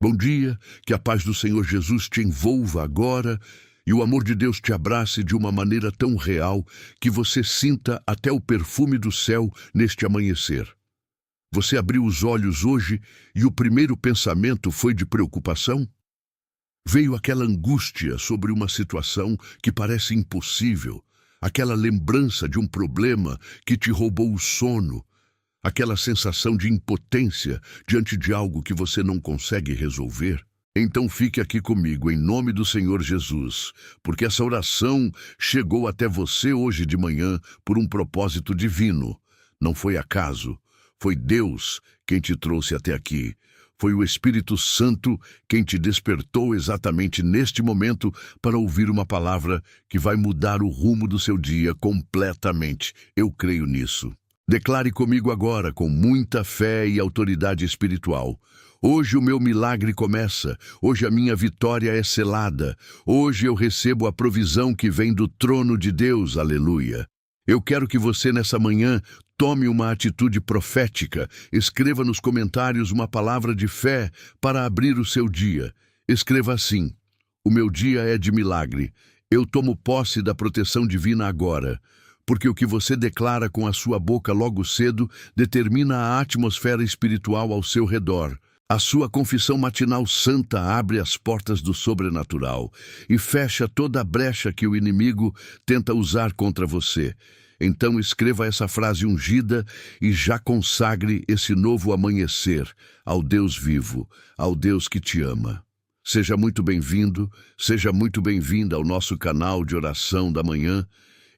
Bom dia, que a paz do Senhor Jesus te envolva agora e o amor de Deus te abrace de uma maneira tão real que você sinta até o perfume do céu neste amanhecer. Você abriu os olhos hoje e o primeiro pensamento foi de preocupação? Veio aquela angústia sobre uma situação que parece impossível, aquela lembrança de um problema que te roubou o sono, aquela sensação de impotência diante de algo que você não consegue resolver. Então fique aqui comigo, em nome do Senhor Jesus, porque essa oração chegou até você hoje de manhã por um propósito divino. Não foi acaso, foi Deus quem te trouxe até aqui. Foi o Espírito Santo quem te despertou exatamente neste momento para ouvir uma palavra que vai mudar o rumo do seu dia completamente. Eu creio nisso. Declare comigo agora, com muita fé e autoridade espiritual. Hoje o meu milagre começa, hoje a minha vitória é selada, hoje eu recebo a provisão que vem do trono de Deus, aleluia. Eu quero que você nessa manhã tome uma atitude profética, escreva nos comentários uma palavra de fé para abrir o seu dia. Escreva assim: o meu dia é de milagre, eu tomo posse da proteção divina agora. Porque o que você declara com a sua boca logo cedo determina a atmosfera espiritual ao seu redor. A sua confissão matinal santa abre as portas do sobrenatural e fecha toda a brecha que o inimigo tenta usar contra você. Então escreva essa frase ungida e já consagre esse novo amanhecer ao Deus vivo, ao Deus que te ama. Seja muito bem-vindo, seja muito bem-vinda ao nosso canal de oração da manhã,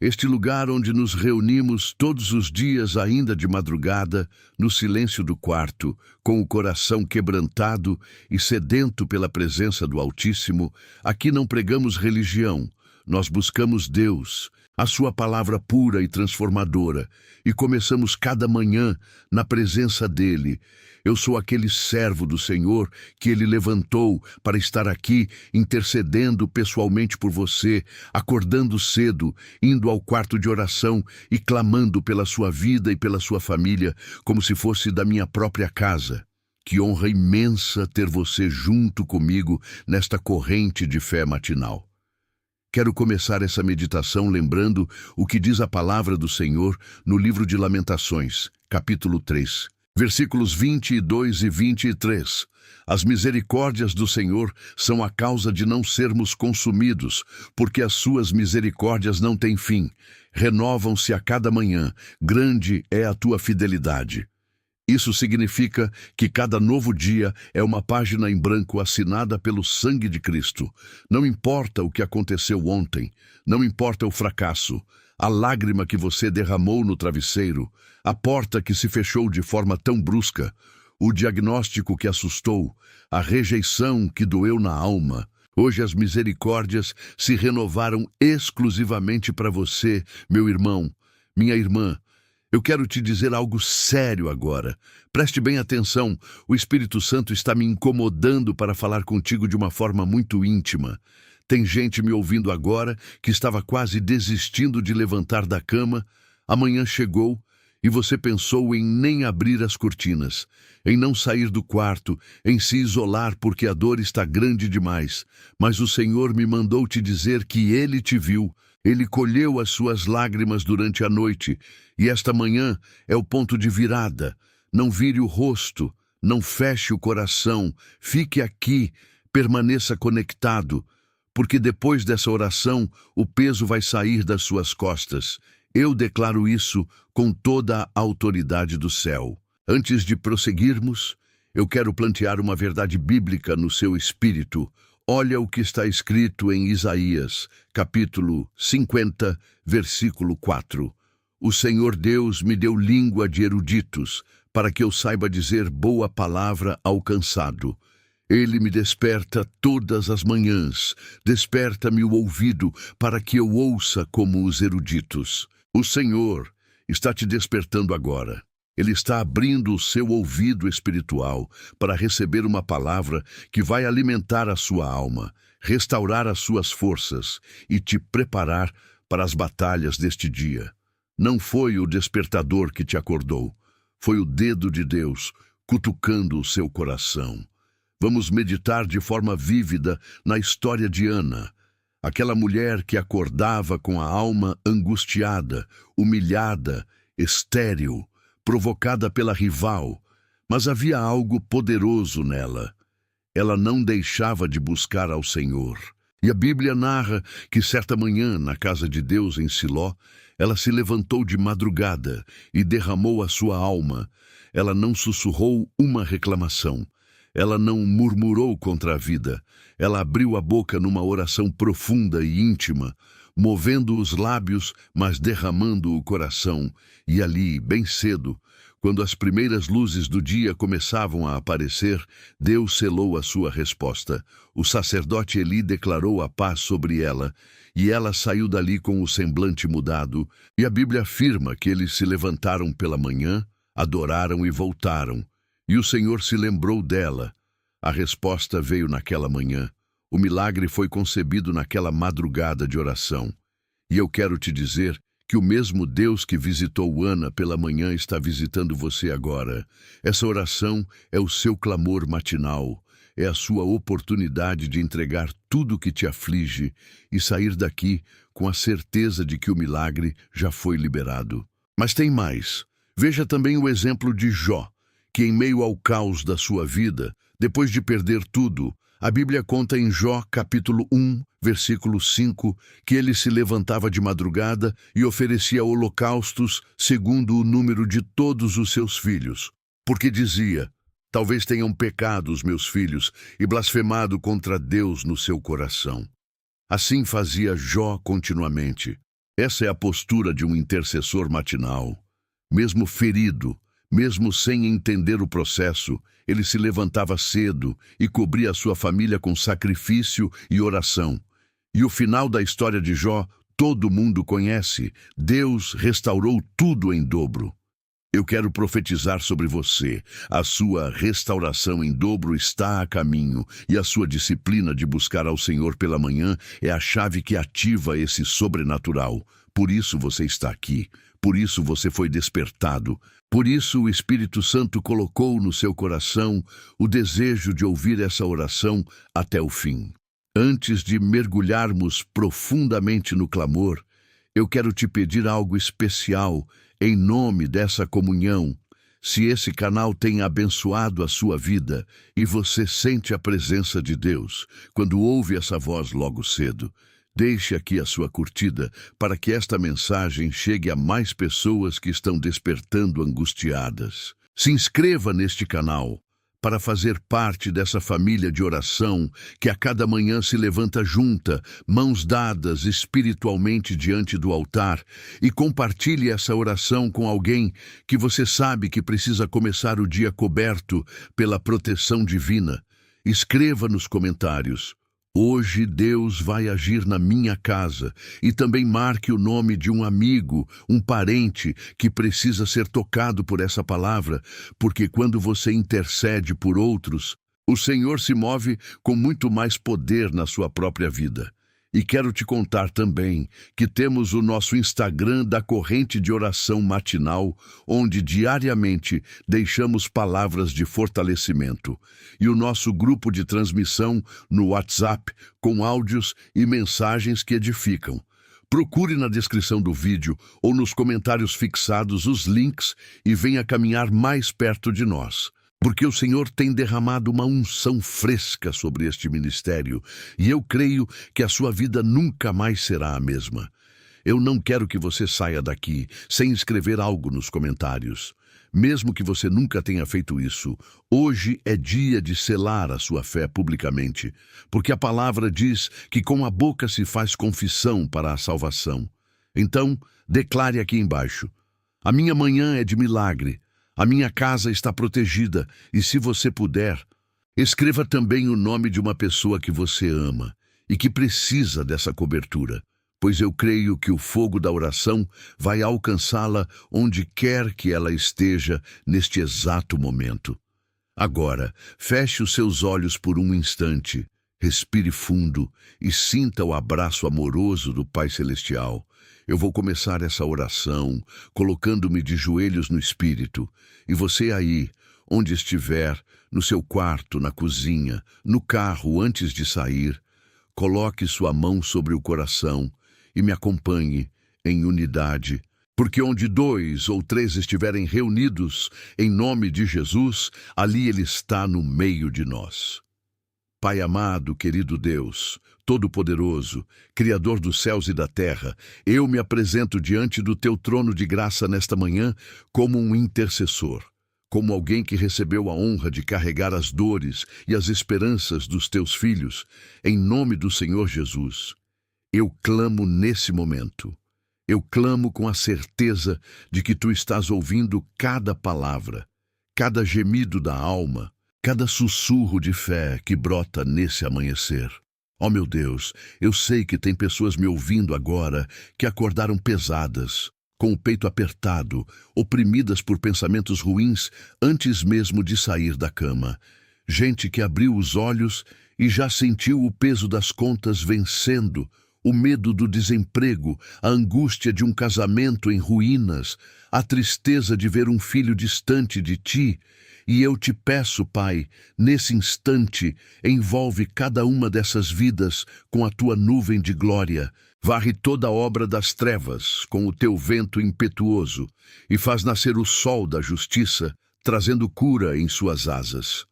este lugar onde nos reunimos todos os dias ainda de madrugada, no silêncio do quarto, com o coração quebrantado e sedento pela presença do Altíssimo. Aqui não pregamos religião, nós buscamos Deus, a sua palavra pura e transformadora, e começamos cada manhã na presença dele. Eu sou aquele servo do Senhor que ele levantou para estar aqui intercedendo pessoalmente por você, acordando cedo, indo ao quarto de oração e clamando pela sua vida e pela sua família, como se fosse da minha própria casa. Que honra imensa ter você junto comigo nesta corrente de fé matinal. Quero começar essa meditação lembrando o que diz a palavra do Senhor no livro de Lamentações, capítulo 3. Versículos 22 e 23. As misericórdias do Senhor são a causa de não sermos consumidos, porque as suas misericórdias não têm fim. Renovam-se a cada manhã, grande é a tua fidelidade. Isso significa que cada novo dia é uma página em branco assinada pelo sangue de Cristo. Não importa o que aconteceu ontem, não importa o fracasso, a lágrima que você derramou no travesseiro, a porta que se fechou de forma tão brusca, o diagnóstico que assustou, a rejeição que doeu na alma. Hoje as misericórdias se renovaram exclusivamente para você, meu irmão, minha irmã. Eu quero te dizer algo sério agora. Preste bem atenção, o Espírito Santo está me incomodando para falar contigo de uma forma muito íntima. Tem gente me ouvindo agora que estava quase desistindo de levantar da cama. Amanhã chegou e você pensou em nem abrir as cortinas, em não sair do quarto, em se isolar porque a dor está grande demais. Mas o Senhor me mandou te dizer que Ele te viu. Ele colheu as suas lágrimas durante a noite, e esta manhã é o ponto de virada. Não vire o rosto, não feche o coração, fique aqui, permaneça conectado, porque depois dessa oração o peso vai sair das suas costas. Eu declaro isso com toda a autoridade do céu. Antes de prosseguirmos, eu quero plantear uma verdade bíblica no seu espírito. Olha o que está escrito em Isaías, capítulo 50, versículo 4. O Senhor Deus me deu língua de eruditos, para que eu saiba dizer boa palavra ao cansado. Ele me desperta todas as manhãs, desperta-me o ouvido, para que eu ouça como os eruditos. O Senhor está te despertando agora. Ele está abrindo o seu ouvido espiritual para receber uma palavra que vai alimentar a sua alma, restaurar as suas forças e te preparar para as batalhas deste dia. Não foi o despertador que te acordou, foi o dedo de Deus cutucando o seu coração. Vamos meditar de forma vívida na história de Ana, aquela mulher que acordava com a alma angustiada, humilhada, estéril, provocada pela rival, mas havia algo poderoso nela. Ela não deixava de buscar ao Senhor. E a Bíblia narra que certa manhã, na casa de Deus em Siló, ela se levantou de madrugada e derramou a sua alma. Ela não sussurrou uma reclamação. Ela não murmurou contra a vida. Ela abriu a boca numa oração profunda e íntima, movendo os lábios, mas derramando o coração. E ali, bem cedo, quando as primeiras luzes do dia começavam a aparecer, Deus selou a sua resposta. O sacerdote Eli declarou a paz sobre ela, e ela saiu dali com o semblante mudado. E a Bíblia afirma que eles se levantaram pela manhã, adoraram e voltaram. E o Senhor se lembrou dela. A resposta veio naquela manhã. O milagre foi concebido naquela madrugada de oração. E eu quero te dizer que o mesmo Deus que visitou Ana pela manhã está visitando você agora. Essa oração é o seu clamor matinal, é a sua oportunidade de entregar tudo o que te aflige e sair daqui com a certeza de que o milagre já foi liberado. Mas tem mais. Veja também o exemplo de Jó, que em meio ao caos da sua vida, depois de perder tudo, a Bíblia conta em Jó, capítulo 1, versículo 5, que ele se levantava de madrugada e oferecia holocaustos segundo o número de todos os seus filhos, porque dizia: talvez tenham pecado os meus filhos e blasfemado contra Deus no seu coração. Assim fazia Jó continuamente. Essa é a postura de um intercessor matinal. Mesmo ferido, mesmo sem entender o processo, ele se levantava cedo e cobria a sua família com sacrifício e oração. E o final da história de Jó, todo mundo conhece. Deus restaurou tudo em dobro. Eu quero profetizar sobre você. A sua restauração em dobro está a caminho, e a sua disciplina de buscar ao Senhor pela manhã é a chave que ativa esse sobrenatural. Por isso você está aqui. Por isso você foi despertado. Por isso o Espírito Santo colocou no seu coração o desejo de ouvir essa oração até o fim. Antes de mergulharmos profundamente no clamor, eu quero te pedir algo especial em nome dessa comunhão. Se esse canal tem abençoado a sua vida e você sente a presença de Deus quando ouve essa voz logo cedo, deixe aqui a sua curtida para que esta mensagem chegue a mais pessoas que estão despertando angustiadas. Se inscreva neste canal para fazer parte dessa família de oração que a cada manhã se levanta junta, mãos dadas espiritualmente diante do altar, e compartilhe essa oração com alguém que você sabe que precisa começar o dia coberto pela proteção divina. Escreva nos comentários: hoje Deus vai agir na minha casa, e também marque o nome de um amigo, um parente que precisa ser tocado por essa palavra, porque quando você intercede por outros, o Senhor se move com muito mais poder na sua própria vida. E quero te contar também que temos o nosso Instagram da Corrente de Oração Matinal, onde diariamente deixamos palavras de fortalecimento, e o nosso grupo de transmissão no WhatsApp com áudios e mensagens que edificam. Procure na descrição do vídeo ou nos comentários fixados os links e venha caminhar mais perto de nós. Porque o Senhor tem derramado uma unção fresca sobre este ministério, e eu creio que a sua vida nunca mais será a mesma. Eu não quero que você saia daqui sem escrever algo nos comentários. Mesmo que você nunca tenha feito isso, hoje é dia de selar a sua fé publicamente, porque a palavra diz que com a boca se faz confissão para a salvação. Então, declare aqui embaixo: a minha manhã é de milagre. A minha casa está protegida, e se você puder, escreva também o nome de uma pessoa que você ama e que precisa dessa cobertura, pois eu creio que o fogo da oração vai alcançá-la onde quer que ela esteja neste exato momento. Agora, feche os seus olhos por um instante, respire fundo e sinta o abraço amoroso do Pai Celestial. Eu vou começar essa oração colocando-me de joelhos no Espírito, e você aí, onde estiver, no seu quarto, na cozinha, no carro antes de sair, coloque sua mão sobre o coração e me acompanhe em unidade, porque onde 2 ou 3 estiverem reunidos em nome de Jesus, ali Ele está no meio de nós. Pai amado, querido Deus, Todo-Poderoso, Criador dos céus e da terra, eu me apresento diante do Teu trono de graça nesta manhã como um intercessor, como alguém que recebeu a honra de carregar as dores e as esperanças dos Teus filhos, em nome do Senhor Jesus. Eu clamo nesse momento. Eu clamo com a certeza de que Tu estás ouvindo cada palavra, cada gemido da alma, cada sussurro de fé que brota nesse amanhecer. Ó meu Deus, eu sei que tem pessoas me ouvindo agora que acordaram pesadas, com o peito apertado, oprimidas por pensamentos ruins antes mesmo de sair da cama. Gente que abriu os olhos e já sentiu o peso das contas vencendo, o medo do desemprego, a angústia de um casamento em ruínas, a tristeza de ver um filho distante de Ti. E eu te peço, Pai, nesse instante, envolve cada uma dessas vidas com a Tua nuvem de glória, varre toda a obra das trevas com o Teu vento impetuoso e faz nascer o sol da justiça, trazendo cura em suas asas.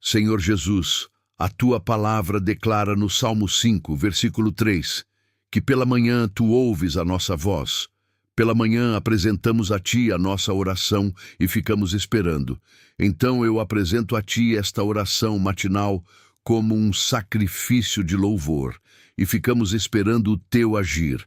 Senhor Jesus, a Tua palavra declara no Salmo 5, versículo 3, que pela manhã Tu ouves a nossa voz. Pela manhã apresentamos a Ti a nossa oração e ficamos esperando. Então eu apresento a Ti esta oração matinal como um sacrifício de louvor e ficamos esperando o Teu agir,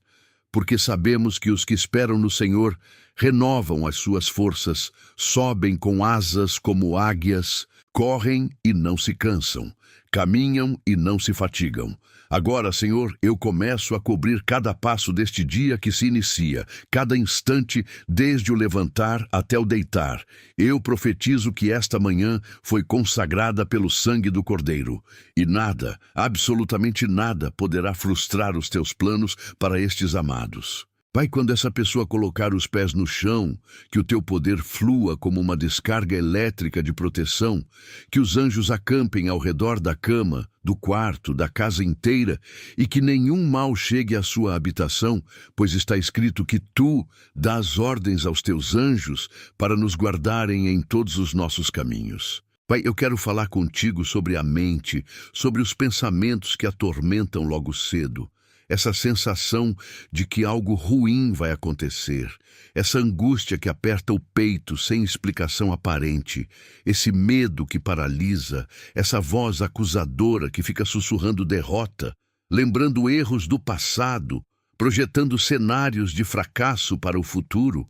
porque sabemos que os que esperam no Senhor renovam as suas forças, sobem com asas como águias, correm e não se cansam, caminham e não se fatigam. Agora, Senhor, eu começo a cobrir cada passo deste dia que se inicia, cada instante, desde o levantar até o deitar. Eu profetizo que esta manhã foi consagrada pelo sangue do Cordeiro, e nada, absolutamente nada, poderá frustrar os teus planos para estes amados. Pai, quando essa pessoa colocar os pés no chão, que o teu poder flua como uma descarga elétrica de proteção, que os anjos acampem ao redor da cama, do quarto, da casa inteira, e que nenhum mal chegue à sua habitação, pois está escrito que tu dás ordens aos teus anjos para nos guardarem em todos os nossos caminhos. Pai, eu quero falar contigo sobre a mente, sobre os pensamentos que atormentam logo cedo. Essa sensação de que algo ruim vai acontecer, essa angústia que aperta o peito sem explicação aparente, esse medo que paralisa, essa voz acusadora que fica sussurrando derrota, lembrando erros do passado, projetando cenários de fracasso para o futuro.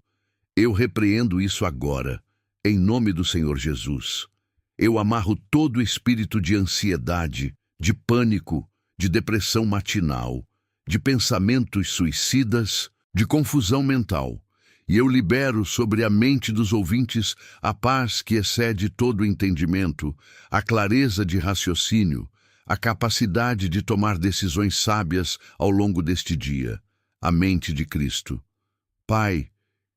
Eu repreendo isso agora, em nome do Senhor Jesus. Eu amarro todo espírito de ansiedade, de pânico, de depressão matinal, de pensamentos suicidas, de confusão mental, e eu libero sobre a mente dos ouvintes a paz que excede todo o entendimento, a clareza de raciocínio, a capacidade de tomar decisões sábias ao longo deste dia, a mente de Cristo. Pai,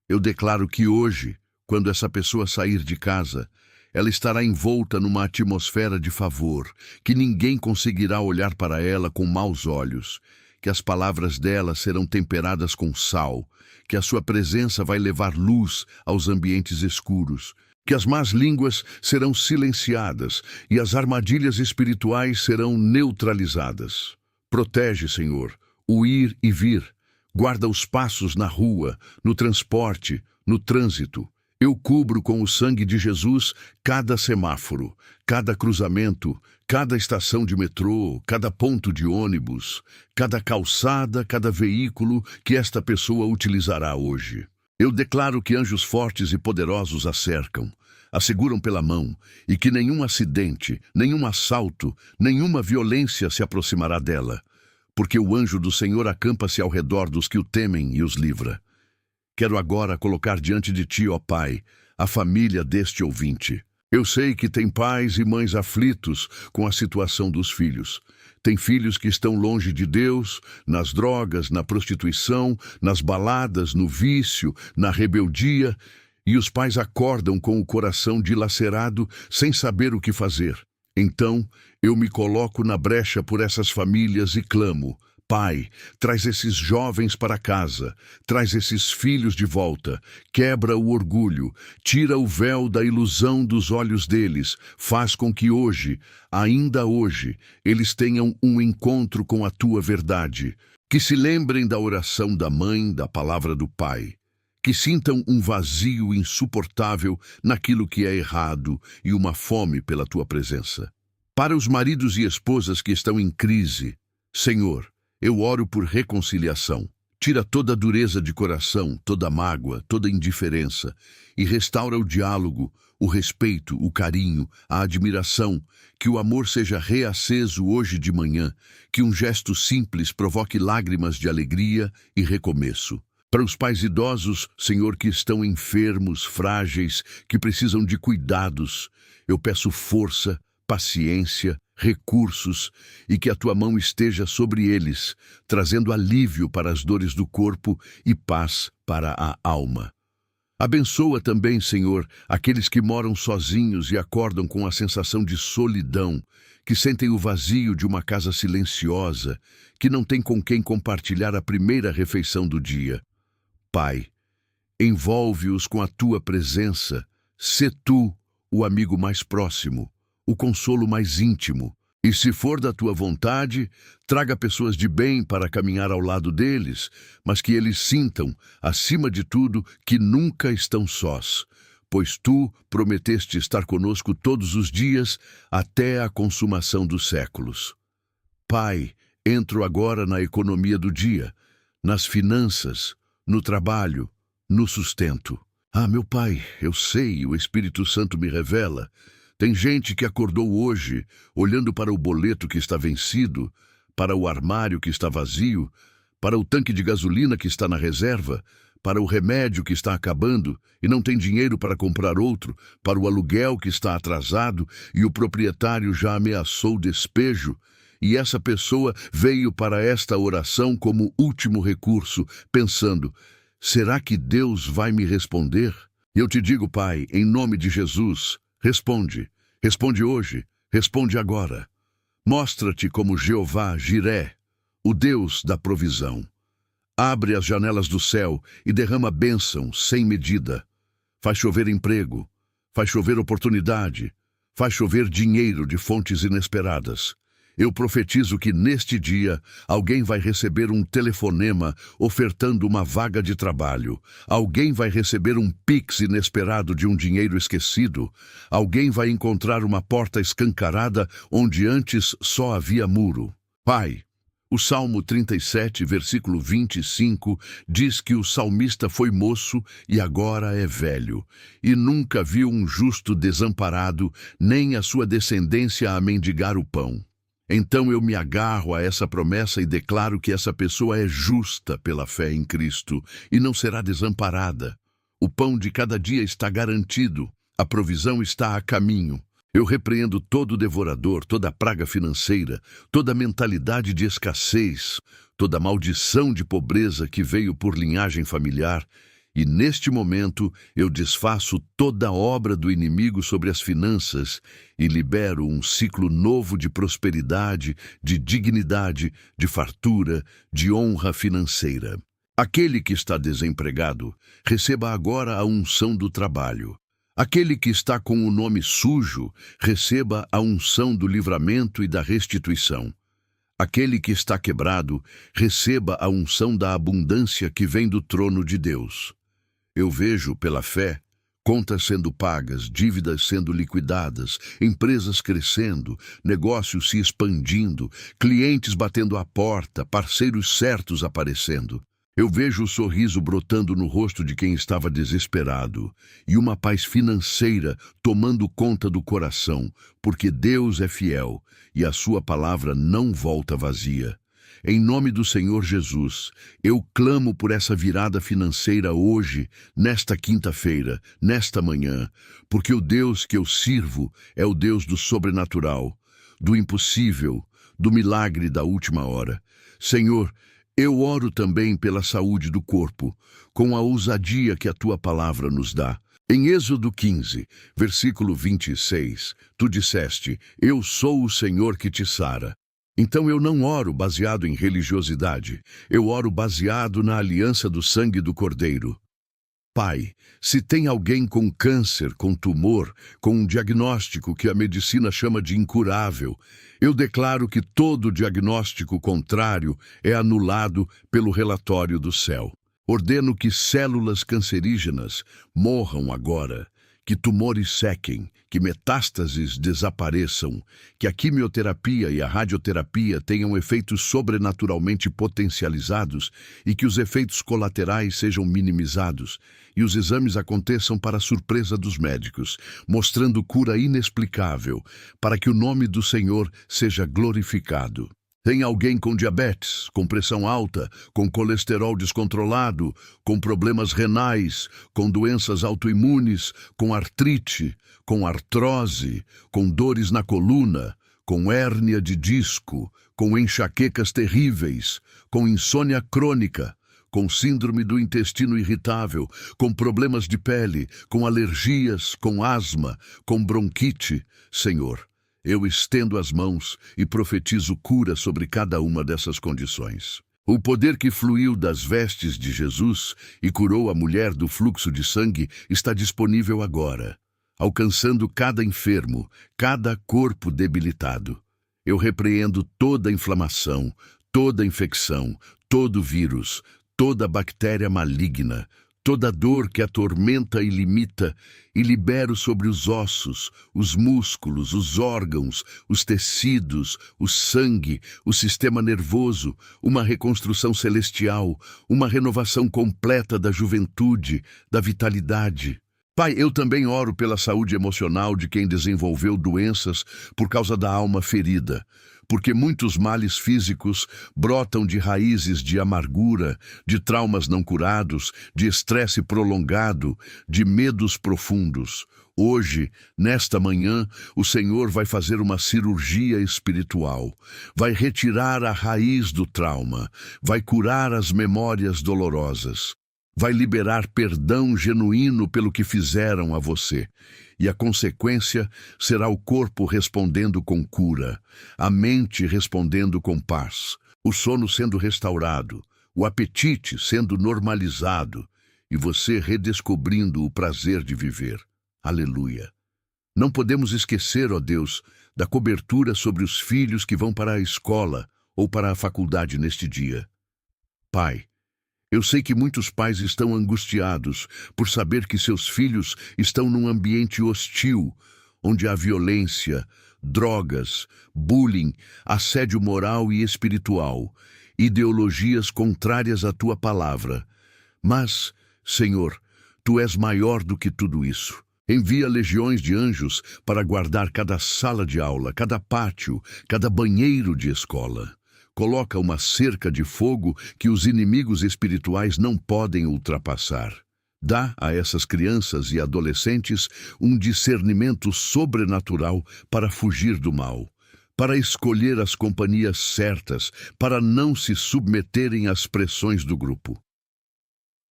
eu declaro que hoje, quando essa pessoa sair de casa, ela estará envolta numa atmosfera de favor, que ninguém conseguirá olhar para ela com maus olhos, que as palavras dela serão temperadas com sal, que a sua presença vai levar luz aos ambientes escuros, que as más línguas serão silenciadas e as armadilhas espirituais serão neutralizadas. Protege, Senhor, o ir e vir, guarda os passos na rua, no transporte, no trânsito. Eu cubro com o sangue de Jesus cada semáforo, cada cruzamento, cada estação de metrô, cada ponto de ônibus, cada calçada, cada veículo que esta pessoa utilizará hoje. Eu declaro que anjos fortes e poderosos a cercam, a seguram pela mão, e que nenhum acidente, nenhum assalto, nenhuma violência se aproximará dela, porque o anjo do Senhor acampa-se ao redor dos que o temem e os livra. Quero agora colocar diante de Ti, ó Pai, a família deste ouvinte. Eu sei que tem pais e mães aflitos com a situação dos filhos. Tem filhos que estão longe de Deus, nas drogas, na prostituição, nas baladas, no vício, na rebeldia. e os pais acordam com o coração dilacerado, sem saber o que fazer. Então, eu me coloco na brecha por essas famílias e clamo: Pai, traz esses jovens para casa, traz esses filhos de volta, quebra o orgulho, tira o véu da ilusão dos olhos deles, faz com que hoje, ainda hoje, eles tenham um encontro com a tua verdade, que se lembrem da oração da mãe, da palavra do pai, que sintam um vazio insuportável naquilo que é errado e uma fome pela tua presença. Para os maridos e esposas que estão em crise, Senhor, eu oro por reconciliação. Tira toda a dureza de coração, toda a mágoa, toda a indiferença e restaura o diálogo, o respeito, o carinho, a admiração, que o amor seja reaceso hoje de manhã, que um gesto simples provoque lágrimas de alegria e recomeço. Para os pais idosos, Senhor, que estão enfermos, frágeis, que precisam de cuidados, eu peço força, paciência, recursos e que a tua mão esteja sobre eles, trazendo alívio para as dores do corpo e paz para a alma. Abençoa também, Senhor, aqueles que moram sozinhos e acordam com a sensação de solidão, que sentem o vazio de uma casa silenciosa, que não tem com quem compartilhar a primeira refeição do dia. Pai, envolve-os com a tua presença, sê tu o amigo mais próximo, o consolo mais íntimo, e se for da tua vontade, traga pessoas de bem para caminhar ao lado deles, mas que eles sintam, acima de tudo, que nunca estão sós, pois tu prometeste estar conosco todos os dias até a consumação dos séculos. Pai, entro agora na economia do dia, nas finanças, no trabalho, no sustento. Ah, meu Pai, eu sei, o Espírito Santo me revela. Tem gente que acordou hoje, olhando para o boleto que está vencido, para o armário que está vazio, para o tanque de gasolina que está na reserva, para o remédio que está acabando e não tem dinheiro para comprar outro, para o aluguel que está atrasado e o proprietário já ameaçou despejo. E essa pessoa veio para esta oração como último recurso, pensando: será que Deus vai me responder? E eu te digo, Pai, em nome de Jesus, responde. Responde hoje, responde agora. Mostra-te como Jeová Jiré, o Deus da provisão. Abre as janelas do céu e derrama bênção sem medida. Faz chover emprego, faz chover oportunidade, faz chover dinheiro de fontes inesperadas. Eu profetizo que neste dia alguém vai receber um telefonema ofertando uma vaga de trabalho. Alguém vai receber um Pix inesperado de um dinheiro esquecido. Alguém vai encontrar uma porta escancarada onde antes só havia muro. Pai, o Salmo 37, versículo 25, diz que o salmista foi moço e agora é velho, e nunca viu um justo desamparado, nem a sua descendência a mendigar o pão. Então eu me agarro a essa promessa e declaro que essa pessoa é justa pela fé em Cristo e não será desamparada. O pão de cada dia está garantido, a provisão está a caminho. Eu repreendo todo devorador, toda praga financeira, toda mentalidade de escassez, toda maldição de pobreza que veio por linhagem familiar. E neste momento eu desfaço toda a obra do inimigo sobre as finanças e libero um ciclo novo de prosperidade, de dignidade, de fartura, de honra financeira. Aquele que está desempregado, receba agora a unção do trabalho. Aquele que está com o nome sujo, receba a unção do livramento e da restituição. Aquele que está quebrado, receba a unção da abundância que vem do trono de Deus. Eu vejo, pela fé, contas sendo pagas, dívidas sendo liquidadas, empresas crescendo, negócios se expandindo, clientes batendo à porta, parceiros certos aparecendo. Eu vejo o sorriso brotando no rosto de quem estava desesperado e uma paz financeira tomando conta do coração, porque Deus é fiel e a sua palavra não volta vazia. Em nome do Senhor Jesus, eu clamo por essa virada financeira hoje, nesta quinta-feira, nesta manhã, porque o Deus que eu sirvo é o Deus do sobrenatural, do impossível, do milagre da última hora. Senhor, eu oro também pela saúde do corpo, com a ousadia que a tua palavra nos dá. Em Êxodo 15, versículo 26, tu disseste: Eu sou o Senhor que te sara. Então eu não oro baseado em religiosidade, eu oro baseado na aliança do sangue do Cordeiro. Pai, se tem alguém com câncer, com tumor, com um diagnóstico que a medicina chama de incurável, eu declaro que todo diagnóstico contrário é anulado pelo relatório do céu. Ordeno que células cancerígenas morram agora, que tumores sequem, que metástases desapareçam, que a quimioterapia e a radioterapia tenham efeitos sobrenaturalmente potencializados e que os efeitos colaterais sejam minimizados e os exames aconteçam para a surpresa dos médicos, mostrando cura inexplicável, para que o nome do Senhor seja glorificado. Tem alguém com diabetes, com pressão alta, com colesterol descontrolado, com problemas renais, com doenças autoimunes, com artrite, com artrose, com dores na coluna, com hérnia de disco, com enxaquecas terríveis, com insônia crônica, com síndrome do intestino irritável, com problemas de pele, com alergias, com asma, com bronquite, Senhor, eu estendo as mãos e profetizo cura sobre cada uma dessas condições. O poder que fluiu das vestes de Jesus e curou a mulher do fluxo de sangue está disponível agora, alcançando cada enfermo, cada corpo debilitado. Eu repreendo toda inflamação, toda infecção, todo vírus, toda bactéria maligna, toda dor que atormenta e limita, e libero sobre os ossos, os músculos, os órgãos, os tecidos, o sangue, o sistema nervoso, uma reconstrução celestial, uma renovação completa da juventude, da vitalidade. Pai, eu também oro pela saúde emocional de quem desenvolveu doenças por causa da alma ferida, porque muitos males físicos brotam de raízes de amargura, de traumas não curados, de estresse prolongado, de medos profundos. Hoje, nesta manhã, o Senhor vai fazer uma cirurgia espiritual, vai retirar a raiz do trauma, vai curar as memórias dolorosas, vai liberar perdão genuíno pelo que fizeram a você. E a consequência será o corpo respondendo com cura, a mente respondendo com paz, o sono sendo restaurado, o apetite sendo normalizado e você redescobrindo o prazer de viver. Aleluia! Não podemos esquecer, ó Deus, da cobertura sobre os filhos que vão para a escola ou para a faculdade neste dia. Pai, eu sei que muitos pais estão angustiados por saber que seus filhos estão num ambiente hostil, onde há violência, drogas, bullying, assédio moral e espiritual, ideologias contrárias à tua palavra. Mas, Senhor, tu és maior do que tudo isso. Envia legiões de anjos para guardar cada sala de aula, cada pátio, cada banheiro de escola. Coloca uma cerca de fogo que os inimigos espirituais não podem ultrapassar. Dá a essas crianças e adolescentes um discernimento sobrenatural para fugir do mal, para escolher as companhias certas, para não se submeterem às pressões do grupo.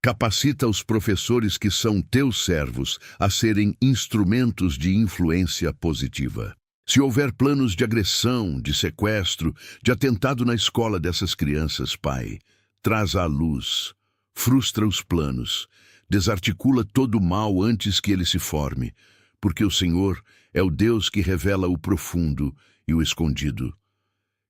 Capacita os professores que são teus servos a serem instrumentos de influência positiva. Se houver planos de agressão, de sequestro, de atentado na escola dessas crianças, Pai, traz à luz, frustra os planos, desarticula todo o mal antes que ele se forme, porque o Senhor é o Deus que revela o profundo e o escondido.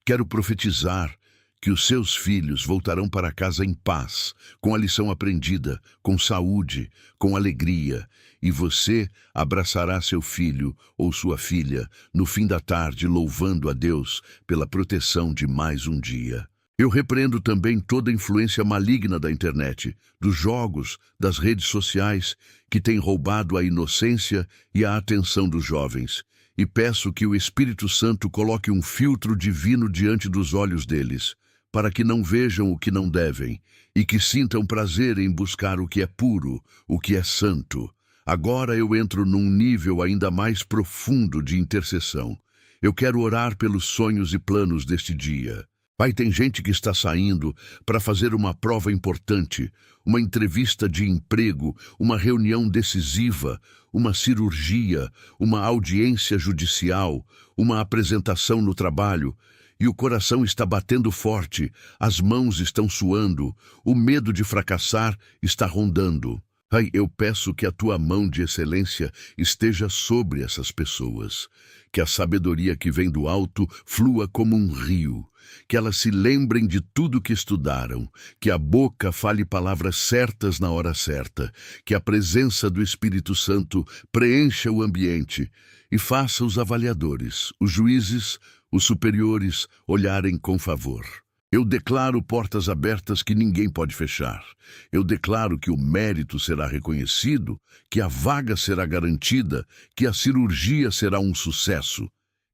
Quero profetizar que os seus filhos voltarão para casa em paz, com a lição aprendida, com saúde, com alegria, e você abraçará seu filho ou sua filha no fim da tarde, louvando a Deus pela proteção de mais um dia. Eu repreendo também toda influência maligna da internet, dos jogos, das redes sociais, que tem roubado a inocência e a atenção dos jovens, e peço que o Espírito Santo coloque um filtro divino diante dos olhos deles, para que não vejam o que não devem, e que sintam prazer em buscar o que é puro, o que é santo. Agora eu entro num nível ainda mais profundo de intercessão. Eu quero orar pelos sonhos e planos deste dia. Pai, tem gente que está saindo para fazer uma prova importante, uma entrevista de emprego, uma reunião decisiva, uma cirurgia, uma audiência judicial, uma apresentação no trabalho, e o coração está batendo forte, as mãos estão suando, o medo de fracassar está rondando. Pai, eu peço que a tua mão de excelência esteja sobre essas pessoas, que a sabedoria que vem do alto flua como um rio, que elas se lembrem de tudo que estudaram, que a boca fale palavras certas na hora certa, que a presença do Espírito Santo preencha o ambiente e faça os avaliadores, os juízes, os superiores olharem com favor. Eu declaro portas abertas que ninguém pode fechar. Eu declaro que o mérito será reconhecido, que a vaga será garantida, que a cirurgia será um sucesso,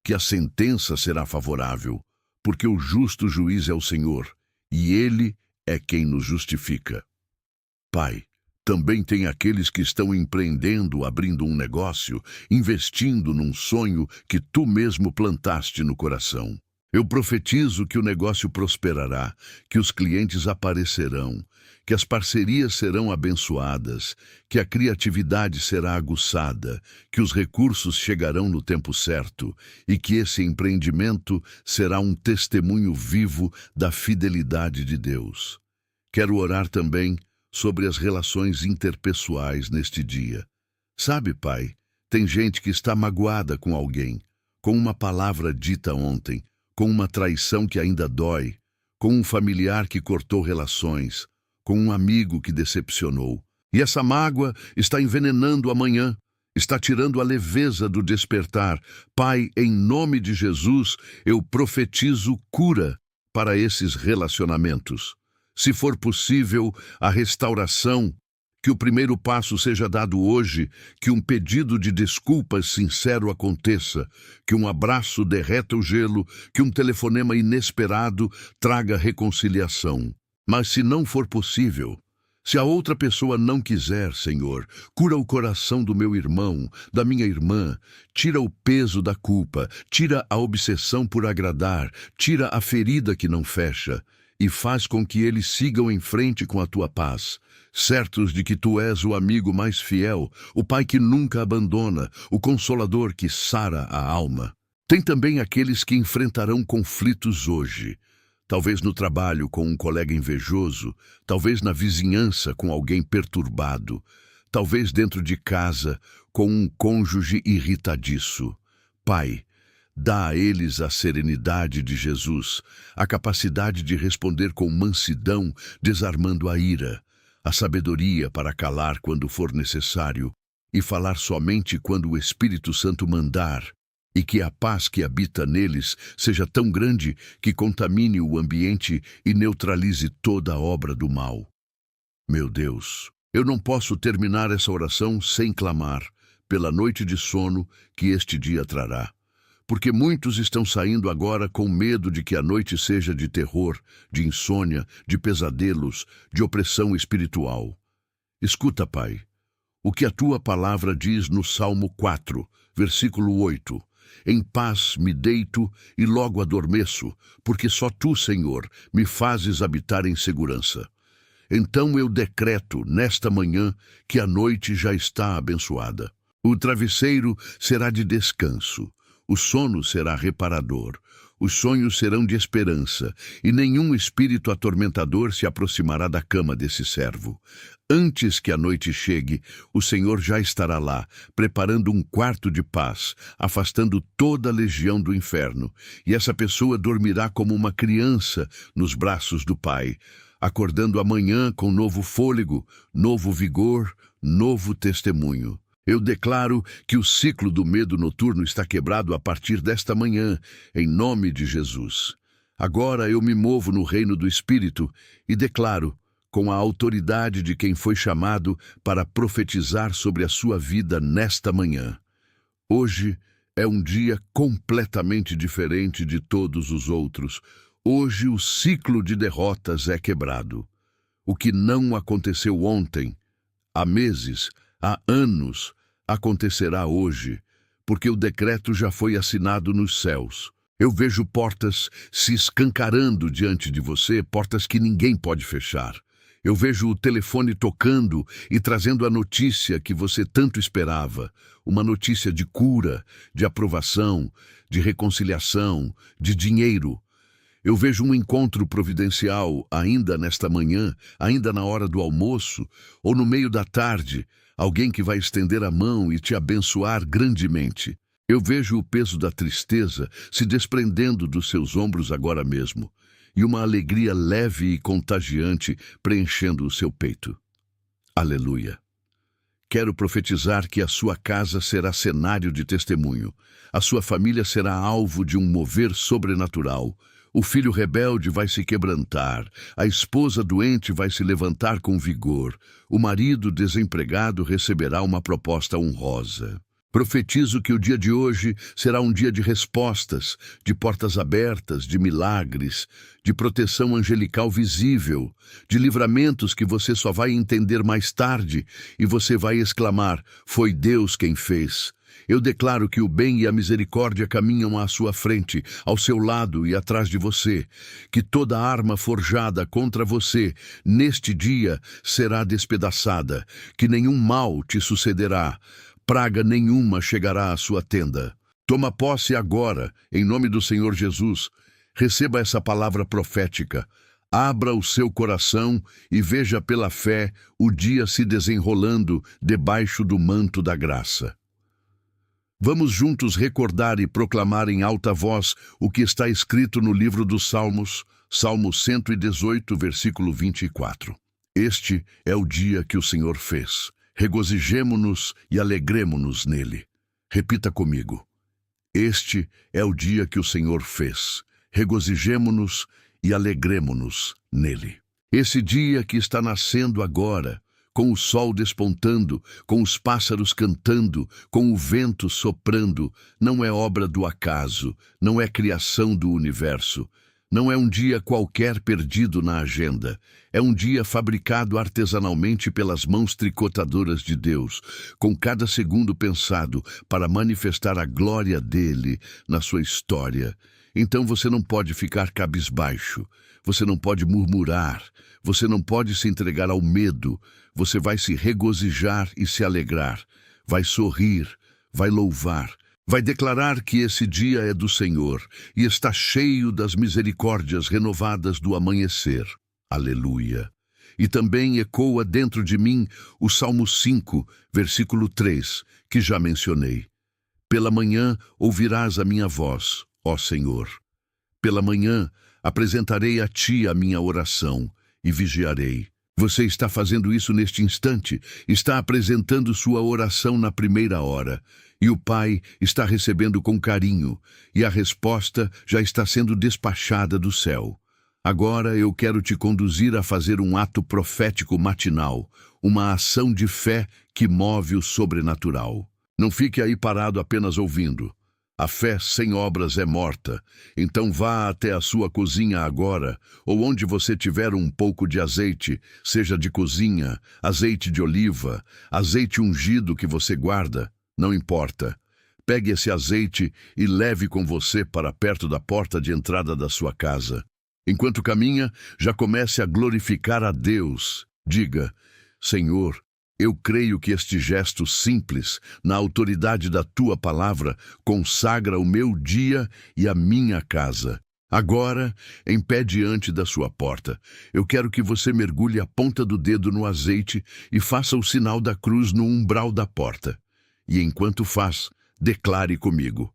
que a sentença será favorável, porque o justo juiz é o Senhor, e Ele é quem nos justifica. Pai, também tem aqueles que estão empreendendo, abrindo um negócio, investindo num sonho que tu mesmo plantaste no coração. Eu profetizo que o negócio prosperará, que os clientes aparecerão, que as parcerias serão abençoadas, que a criatividade será aguçada, que os recursos chegarão no tempo certo e que esse empreendimento será um testemunho vivo da fidelidade de Deus. Quero orar também sobre as relações interpessoais neste dia. Sabe, Pai, tem gente que está magoada com alguém, com uma palavra dita ontem, com uma traição que ainda dói, com um familiar que cortou relações, com um amigo que decepcionou. E essa mágoa está envenenando amanhã, está tirando a leveza do despertar. Pai, em nome de Jesus, eu profetizo cura para esses relacionamentos. Se for possível, a restauração, que o primeiro passo seja dado hoje, que um pedido de desculpas sincero aconteça, que um abraço derreta o gelo, que um telefonema inesperado traga reconciliação. Mas se não for possível, se a outra pessoa não quiser, Senhor, cura o coração do meu irmão, da minha irmã, tira o peso da culpa, tira a obsessão por agradar, tira a ferida que não fecha, e faz com que eles sigam em frente com a tua paz, certos de que tu és o amigo mais fiel, o Pai que nunca abandona, o Consolador que sara a alma. Tem também aqueles que enfrentarão conflitos hoje, talvez no trabalho com um colega invejoso, talvez na vizinhança com alguém perturbado, talvez dentro de casa com um cônjuge irritadiço. Pai, dá a eles a serenidade de Jesus, a capacidade de responder com mansidão, desarmando a ira, a sabedoria para calar quando for necessário e falar somente quando o Espírito Santo mandar, e que a paz que habita neles seja tão grande que contamine o ambiente e neutralize toda a obra do mal. Meu Deus, eu não posso terminar essa oração sem clamar pela noite de sono que este dia trará. Porque muitos estão saindo agora com medo de que a noite seja de terror, de insônia, de pesadelos, de opressão espiritual. Escuta, Pai, o que a tua palavra diz no Salmo 4, versículo 8. Em paz me deito e logo adormeço, porque só tu, Senhor, me fazes habitar em segurança. Então eu decreto, nesta manhã, que a noite já está abençoada. O travesseiro será de descanso. O sono será reparador, os sonhos serão de esperança, e nenhum espírito atormentador se aproximará da cama desse servo. Antes que a noite chegue, o Senhor já estará lá, preparando um quarto de paz, afastando toda a legião do inferno, e essa pessoa dormirá como uma criança nos braços do Pai, acordando amanhã com novo fôlego, novo vigor, novo testemunho. Eu declaro que o ciclo do medo noturno está quebrado a partir desta manhã, em nome de Jesus. Agora eu me movo no reino do Espírito e declaro, com a autoridade de quem foi chamado para profetizar sobre a sua vida nesta manhã. Hoje é um dia completamente diferente de todos os outros. Hoje o ciclo de derrotas é quebrado. O que não aconteceu ontem, há meses, há anos, acontecerá hoje, porque o decreto já foi assinado nos céus. Eu vejo portas se escancarando diante de você, portas que ninguém pode fechar. Eu vejo o telefone tocando e trazendo a notícia que você tanto esperava, uma notícia de cura, de aprovação, de reconciliação, de dinheiro. Eu vejo um encontro providencial ainda nesta manhã, ainda na hora do almoço, ou no meio da tarde, alguém que vai estender a mão e te abençoar grandemente. Eu vejo o peso da tristeza se desprendendo dos seus ombros agora mesmo, e uma alegria leve e contagiante preenchendo o seu peito. Aleluia! Quero profetizar que a sua casa será cenário de testemunho, a sua família será alvo de um mover sobrenatural, o filho rebelde vai se quebrantar, a esposa doente vai se levantar com vigor, o marido desempregado receberá uma proposta honrosa. Profetizo que o dia de hoje será um dia de respostas, de portas abertas, de milagres, de proteção angelical visível, de livramentos que você só vai entender mais tarde e você vai exclamar: foi Deus quem fez. Eu declaro que o bem e a misericórdia caminham à sua frente, ao seu lado e atrás de você, que toda arma forjada contra você neste dia será despedaçada, que nenhum mal te sucederá. Praga nenhuma chegará à sua tenda. Toma posse agora, em nome do Senhor Jesus. Receba essa palavra profética. Abra o seu coração e veja pela fé o dia se desenrolando debaixo do manto da graça. Vamos juntos recordar e proclamar em alta voz o que está escrito no livro dos Salmos, Salmo 118, versículo 24. Este é o dia que o Senhor fez. Regozijemo-nos e alegremo-nos nele. Repita comigo. Este é o dia que o Senhor fez. Regozijemo-nos e alegremo-nos nele. Esse dia que está nascendo agora, com o sol despontando, com os pássaros cantando, com o vento soprando, não é obra do acaso, não é criação do universo. Não é um dia qualquer perdido na agenda. É um dia fabricado artesanalmente pelas mãos tricotadoras de Deus, com cada segundo pensado para manifestar a glória dele na sua história. Então você não pode ficar cabisbaixo, você não pode murmurar, você não pode se entregar ao medo, você vai se regozijar e se alegrar, vai sorrir, vai louvar, vai declarar que esse dia é do Senhor e está cheio das misericórdias renovadas do amanhecer. Aleluia! E também ecoa dentro de mim o Salmo 5, versículo 3, que já mencionei. Pela manhã ouvirás a minha voz, ó Senhor. Pela manhã apresentarei a ti a minha oração e vigiarei. Você está fazendo isso neste instante, está apresentando sua oração na primeira hora, e o Pai está recebendo com carinho, e a resposta já está sendo despachada do céu. Agora eu quero te conduzir a fazer um ato profético matinal, uma ação de fé que move o sobrenatural. Não fique aí parado apenas ouvindo. A fé sem obras é morta, então vá até a sua cozinha agora, ou onde você tiver um pouco de azeite, seja de cozinha, azeite de oliva, azeite ungido que você guarda, não importa. Pegue esse azeite e leve com você para perto da porta de entrada da sua casa. Enquanto caminha, já comece a glorificar a Deus. Diga: Senhor, eu creio que este gesto simples, na autoridade da tua palavra, consagra o meu dia e a minha casa. Agora, em pé diante da sua porta, eu quero que você mergulhe a ponta do dedo no azeite e faça o sinal da cruz no umbral da porta. E enquanto faz, declare comigo: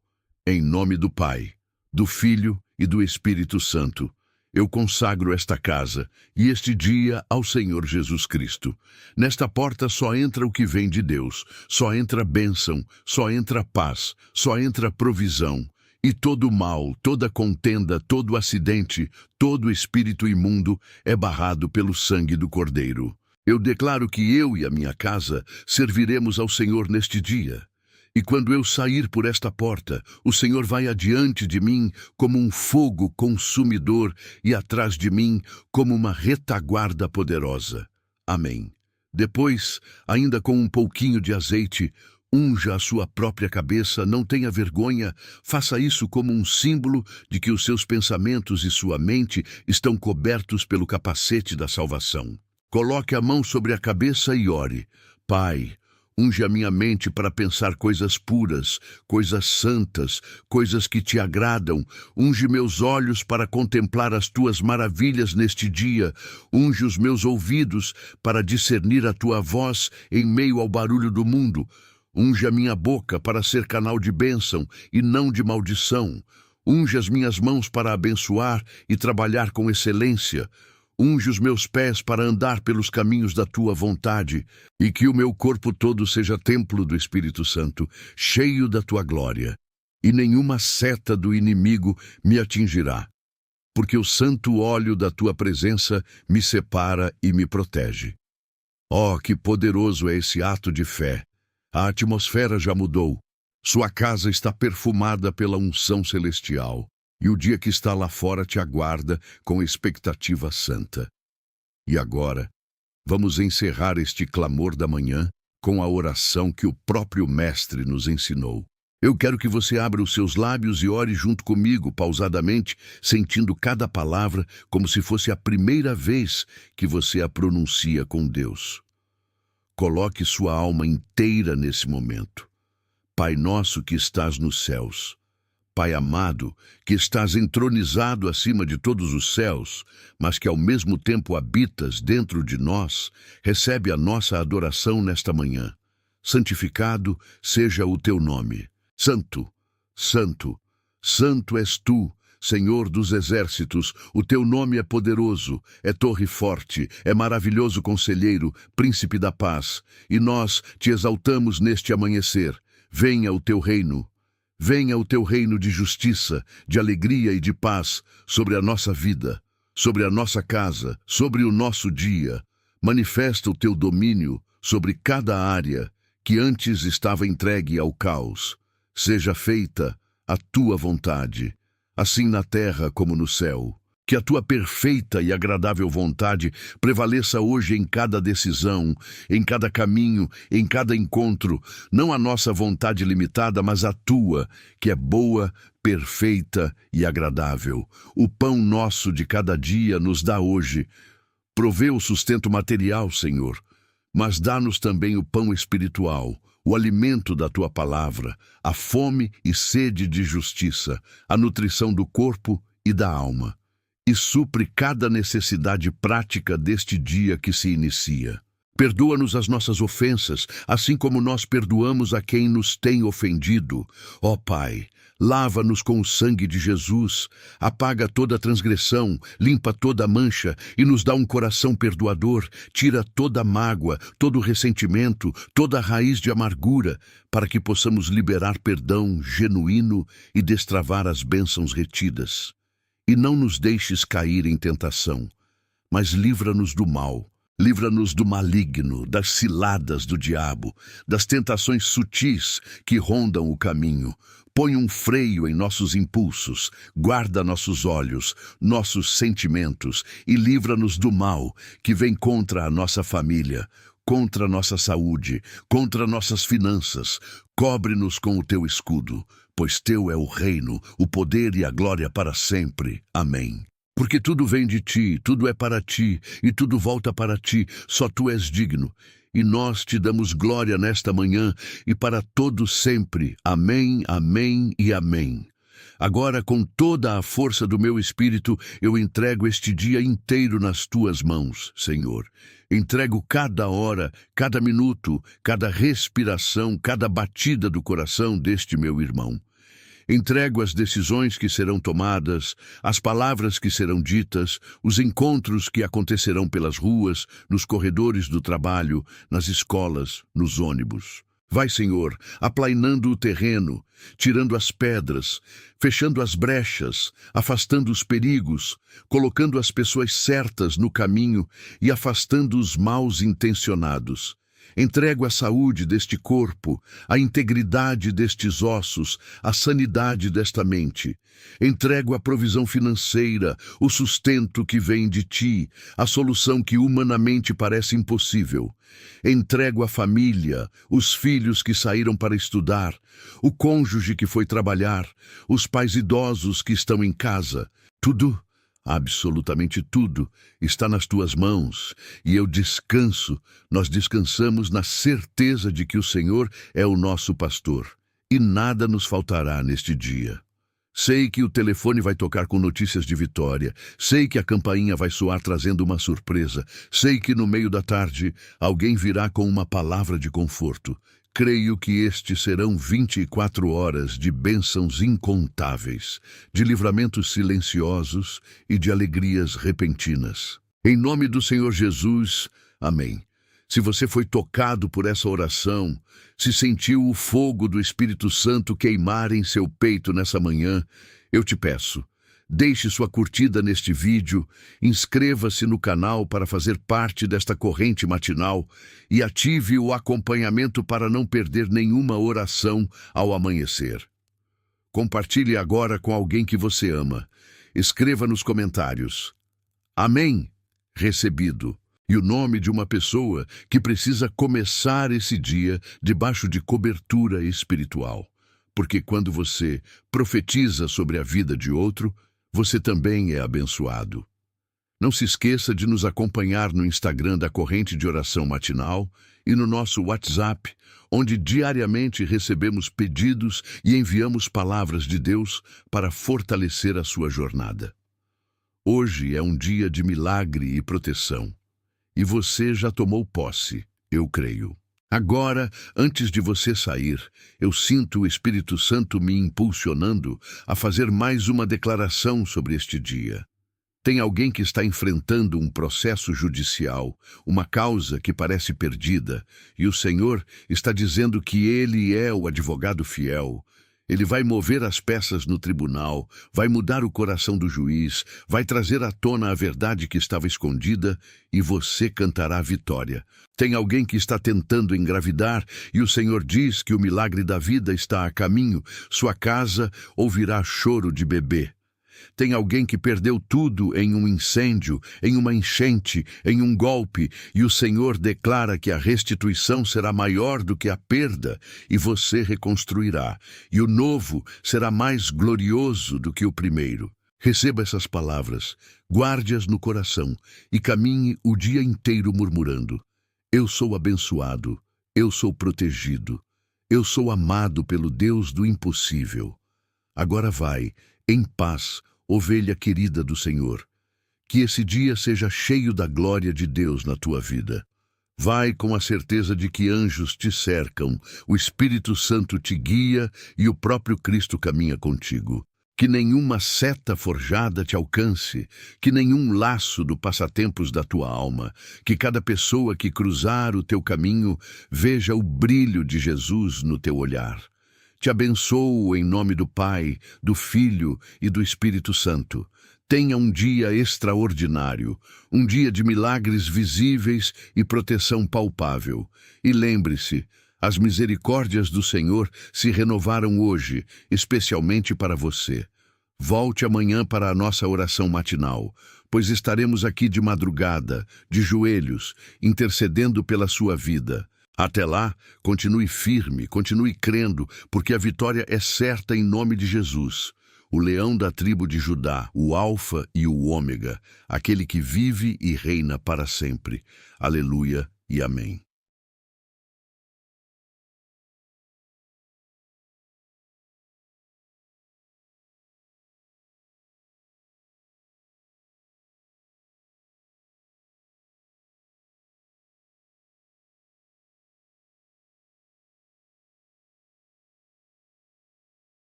em nome do Pai, do Filho e do Espírito Santo, eu consagro esta casa e este dia ao Senhor Jesus Cristo. Nesta porta só entra o que vem de Deus, só entra bênção, só entra paz, só entra provisão. E todo mal, toda contenda, todo acidente, todo espírito imundo é barrado pelo sangue do Cordeiro. Eu declaro que eu e a minha casa serviremos ao Senhor neste dia. E quando eu sair por esta porta, o Senhor vai adiante de mim como um fogo consumidor e atrás de mim como uma retaguarda poderosa. Amém. Depois, ainda com um pouquinho de azeite, Unja a sua própria cabeça, não tenha vergonha, faça isso como um símbolo de que os seus pensamentos e sua mente estão cobertos pelo capacete da salvação. Coloque a mão sobre a cabeça e ore. Pai, unge a minha mente para pensar coisas puras, coisas santas, coisas que te agradam. Unge meus olhos para contemplar as tuas maravilhas neste dia. Unge os meus ouvidos para discernir a tua voz em meio ao barulho do mundo. Unge a minha boca para ser canal de bênção e não de maldição. Unge as minhas mãos para abençoar e trabalhar com excelência. Unge os meus pés para andar pelos caminhos da tua vontade, e que o meu corpo todo seja templo do Espírito Santo, cheio da tua glória, e nenhuma seta do inimigo me atingirá, porque o santo óleo da tua presença me separa e me protege. Oh, que poderoso é esse ato de fé! A atmosfera já mudou. Sua casa está perfumada pela unção celestial. E o dia que está lá fora te aguarda com expectativa santa. E agora, vamos encerrar este clamor da manhã com a oração que o próprio Mestre nos ensinou. Eu quero que você abra os seus lábios e ore junto comigo, pausadamente, sentindo cada palavra como se fosse a primeira vez que você a pronuncia com Deus. Coloque sua alma inteira nesse momento. Pai nosso que estás nos céus, Pai amado, que estás entronizado acima de todos os céus, mas que ao mesmo tempo habitas dentro de nós, recebe a nossa adoração nesta manhã. Santificado seja o teu nome. Santo, santo, santo és tu, Senhor dos exércitos, o teu nome é poderoso, é torre forte, é maravilhoso conselheiro, príncipe da paz, e nós te exaltamos neste amanhecer. Venha o teu reino. Venha o teu reino de justiça, de alegria e de paz sobre a nossa vida, sobre a nossa casa, sobre o nosso dia. Manifesta o teu domínio sobre cada área que antes estava entregue ao caos. Seja feita a tua vontade, assim na terra como no céu. Que a tua perfeita e agradável vontade prevaleça hoje em cada decisão, em cada caminho, em cada encontro. Não a nossa vontade limitada, mas a tua, que é boa, perfeita e agradável. O pão nosso de cada dia nos dá hoje. Provê o sustento material, Senhor, mas dá-nos também o pão espiritual, o alimento da tua palavra, a fome e sede de justiça, a nutrição do corpo e da alma. E supre cada necessidade prática deste dia que se inicia. Perdoa-nos as nossas ofensas, assim como nós perdoamos a quem nos tem ofendido. Ó Pai, lava-nos com o sangue de Jesus, apaga toda transgressão, limpa toda mancha e nos dá um coração perdoador, tira toda mágoa, todo ressentimento, toda raiz de amargura, para que possamos liberar perdão genuíno e destravar as bênçãos retidas. E não nos deixes cair em tentação, mas livra-nos do mal, livra-nos do maligno, das ciladas do diabo, das tentações sutis que rondam o caminho. Põe um freio em nossos impulsos, guarda nossos olhos, nossos sentimentos e livra-nos do mal que vem contra a nossa família, contra a nossa saúde, contra nossas finanças. Cobre-nos com o teu escudo, pois teu é o reino, o poder e a glória para sempre. Amém. Porque tudo vem de ti, tudo é para ti, e tudo volta para ti, só tu és digno. E nós te damos glória nesta manhã e para todo sempre. Amém, amém e amém. Agora, com toda a força do meu espírito, eu entrego este dia inteiro nas tuas mãos, Senhor. Entrego cada hora, cada minuto, cada respiração, cada batida do coração deste meu irmão. Entrego as decisões que serão tomadas, as palavras que serão ditas, os encontros que acontecerão pelas ruas, nos corredores do trabalho, nas escolas, nos ônibus. Vai, Senhor, aplainando o terreno, tirando as pedras, fechando as brechas, afastando os perigos, colocando as pessoas certas no caminho e afastando os maus intencionados. Entrego a saúde deste corpo, a integridade destes ossos, a sanidade desta mente. Entrego a provisão financeira, o sustento que vem de ti, a solução que humanamente parece impossível. Entrego a família, os filhos que saíram para estudar, o cônjuge que foi trabalhar, os pais idosos que estão em casa. Tudo, absolutamente tudo, está nas tuas mãos, e eu descanso, nós descansamos na certeza de que o Senhor é o nosso pastor, e nada nos faltará neste dia. Sei que o telefone vai tocar com notícias de vitória, sei que a campainha vai soar trazendo uma surpresa, sei que no meio da tarde alguém virá com uma palavra de conforto. Creio que estes serão 24 horas de bênçãos incontáveis, de livramentos silenciosos e de alegrias repentinas. Em nome do Senhor Jesus, amém. Se você foi tocado por essa oração, se sentiu o fogo do Espírito Santo queimar em seu peito nessa manhã, eu te peço, deixe sua curtida neste vídeo, inscreva-se no canal para fazer parte desta corrente matinal e ative o acompanhamento para não perder nenhuma oração ao amanhecer. Compartilhe agora com alguém que você ama. Escreva nos comentários: Amém, recebido. E o nome de uma pessoa que precisa começar esse dia debaixo de cobertura espiritual. Porque quando você profetiza sobre a vida de outro, você também é abençoado. Não se esqueça de nos acompanhar no Instagram da Corrente de Oração Matinal e no nosso WhatsApp, onde diariamente recebemos pedidos e enviamos palavras de Deus para fortalecer a sua jornada. Hoje é um dia de milagre e proteção. E você já tomou posse, eu creio. Agora, antes de você sair, eu sinto o Espírito Santo me impulsionando a fazer mais uma declaração sobre este dia. Tem alguém que está enfrentando um processo judicial, uma causa que parece perdida, e o Senhor está dizendo que Ele é o advogado fiel. Ele vai mover as peças no tribunal, vai mudar o coração do juiz, vai trazer à tona a verdade que estava escondida e você cantará a vitória. Tem alguém que está tentando engravidar e o Senhor diz que o milagre da vida está a caminho, sua casa ouvirá choro de bebê. Tem alguém que perdeu tudo em um incêndio, em uma enchente, em um golpe, e o Senhor declara que a restituição será maior do que a perda, e você reconstruirá, e o novo será mais glorioso do que o primeiro. Receba essas palavras, guarde-as no coração, e caminhe o dia inteiro murmurando: Eu sou abençoado, eu sou protegido, eu sou amado pelo Deus do impossível. Agora vai, em paz, ovelha querida do Senhor. Que esse dia seja cheio da glória de Deus na tua vida. Vai com a certeza de que anjos te cercam, o Espírito Santo te guia e o próprio Cristo caminha contigo. Que nenhuma seta forjada te alcance, que nenhum laço do passatempos da tua alma, que cada pessoa que cruzar o teu caminho veja o brilho de Jesus no teu olhar. Te abençoo em nome do Pai, do Filho e do Espírito Santo. Tenha um dia extraordinário, um dia de milagres visíveis e proteção palpável. E lembre-se, as misericórdias do Senhor se renovaram hoje, especialmente para você. Volte amanhã para a nossa oração matinal, pois estaremos aqui de madrugada, de joelhos, intercedendo pela sua vida. Até lá, continue firme, continue crendo, porque a vitória é certa em nome de Jesus, o leão da tribo de Judá, o Alfa e o Ômega, aquele que vive e reina para sempre. Aleluia e amém.